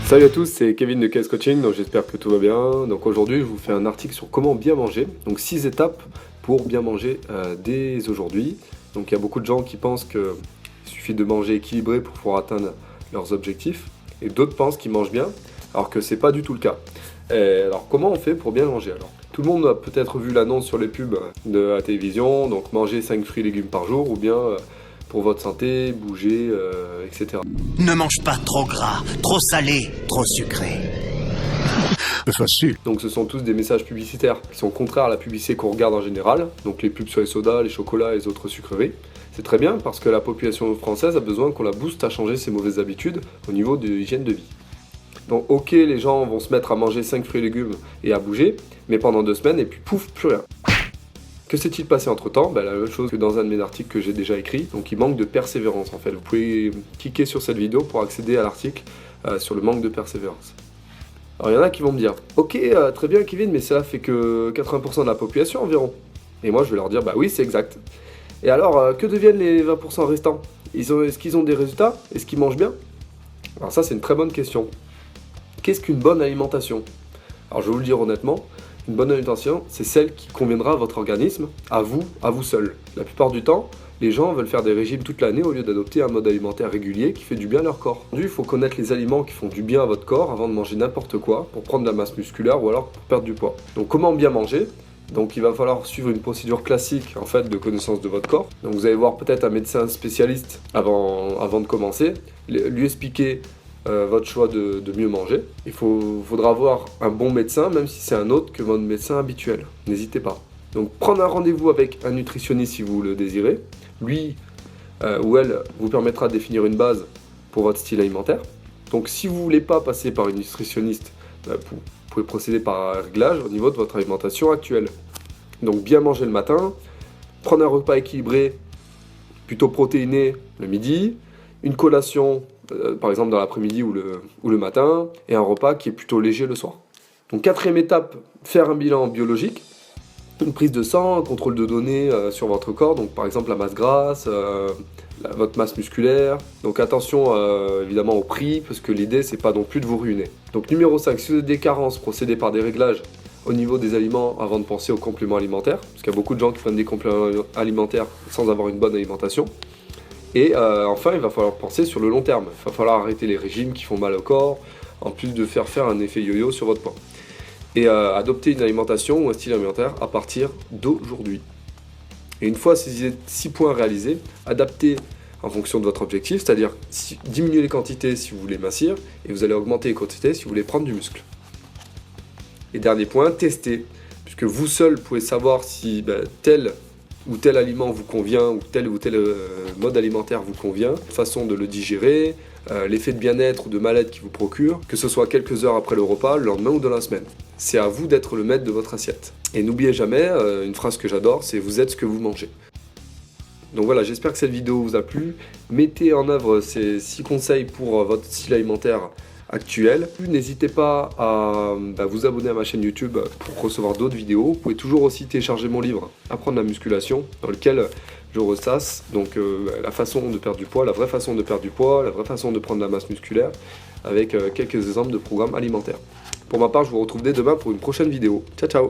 Salut à tous, c'est Kevin de KS Coaching, donc j'espère que tout va bien. Donc aujourd'hui, je vous fais un article sur comment bien manger. Donc 6 étapes pour bien manger dès aujourd'hui. Donc il y a beaucoup de gens qui pensent qu'il suffit de manger équilibré pour pouvoir atteindre leurs objectifs. Et d'autres pensent qu'ils mangent bien, alors que c'est pas du tout le cas. Alors comment on fait pour bien manger alors? Tout le monde a peut-être vu l'annonce sur les pubs de la télévision, donc manger 5 fruits et légumes par jour, ou bien pour votre santé, bouger, etc. Ne mange pas trop gras, trop salé, trop sucré. C'est facile. Donc ce sont tous des messages publicitaires qui sont contraires à la publicité qu'on regarde en général, donc les pubs sur les sodas, les chocolats et les autres sucreries. C'est très bien parce que la population française a besoin qu'on la booste à changer ses mauvaises habitudes au niveau de l'hygiène de vie. Donc ok, les gens vont se mettre à manger 5 fruits et légumes et à bouger, mais pendant 2 semaines et puis pouf, plus rien. Que s'est-il passé entre temps? La même chose que dans un de mes articles que j'ai déjà écrit, donc il manque de persévérance en fait. Vous pouvez cliquer sur cette vidéo pour accéder à l'article sur le manque de persévérance. Alors il y en a qui vont me dire, ok, très bien Kevin, mais cela fait que 80% de la population environ. Et moi je vais leur dire, bah oui c'est exact. Et alors, que deviennent les 20% restants? Est-ce qu'ils ont des résultats? Est-ce qu'ils mangent bien? Alors ça c'est une très bonne question. Qu'est-ce qu'une bonne alimentation? Alors je vais vous le dire honnêtement, une bonne alimentation, c'est celle qui conviendra à votre organisme, à vous seul. La plupart du temps, les gens veulent faire des régimes toute l'année au lieu d'adopter un mode alimentaire régulier qui fait du bien à leur corps. Aujourd'hui, il faut connaître les aliments qui font du bien à votre corps avant de manger n'importe quoi pour prendre de la masse musculaire ou alors pour perdre du poids. Donc comment bien manger? Donc il va falloir suivre une procédure classique en fait de connaissance de votre corps. Donc vous allez voir peut-être un médecin spécialiste avant de commencer, lui expliquer votre choix de mieux manger. Il faudra avoir un bon médecin, même si c'est un autre que votre médecin habituel. N'hésitez pas. Donc prendre un rendez-vous avec un nutritionniste si vous le désirez. Lui ou elle vous permettra de définir une base pour votre style alimentaire. Donc si vous ne voulez pas passer par une nutritionniste, vous pouvez procéder par un réglage au niveau de votre alimentation actuelle. Donc bien manger le matin, prendre un repas équilibré, plutôt protéiné le midi, une collation par exemple dans l'après-midi ou le matin, et un repas qui est plutôt léger le soir. Donc quatrième étape, faire un bilan biologique, une prise de sang, un contrôle de données sur votre corps, donc par exemple la masse grasse, votre masse musculaire. Donc attention évidemment au prix, parce que l'idée c'est pas non plus de vous ruiner. Donc numéro 5, si vous avez des carences, procédez par des réglages au niveau des aliments avant de penser aux compléments alimentaires, parce qu'il y a beaucoup de gens qui prennent des compléments alimentaires sans avoir une bonne alimentation. Et enfin, il va falloir penser sur le long terme. Il va falloir arrêter les régimes qui font mal au corps, en plus de faire un effet yo-yo sur votre poids. Et adopter une alimentation ou un style alimentaire à partir d'aujourd'hui. Et une fois ces 6 points réalisés, adaptez en fonction de votre objectif, c'est-à-dire diminuer les quantités si vous voulez mincir, et vous allez augmenter les quantités si vous voulez prendre du muscle. Et dernier point, testez, puisque vous seul pouvez savoir si tel ou tel aliment vous convient, ou tel mode alimentaire vous convient, façon de le digérer, l'effet de bien-être ou de mal-être qui vous procure, que ce soit quelques heures après le repas, le lendemain ou dans la semaine. C'est à vous d'être le maître de votre assiette. Et n'oubliez jamais, une phrase que j'adore, c'est « vous êtes ce que vous mangez ». Donc voilà, j'espère que cette vidéo vous a plu. Mettez en œuvre ces 6 conseils pour votre style alimentaire actuel. N'hésitez pas à vous abonner à ma chaîne YouTube pour recevoir d'autres vidéos. Vous pouvez toujours aussi télécharger mon livre Apprendre la musculation, dans lequel je ressasse donc la façon de perdre du poids, la vraie façon de perdre du poids, la vraie façon de prendre la masse musculaire, avec quelques exemples de programmes alimentaires. Pour ma part, je vous retrouve dès demain pour une prochaine vidéo. Ciao ciao.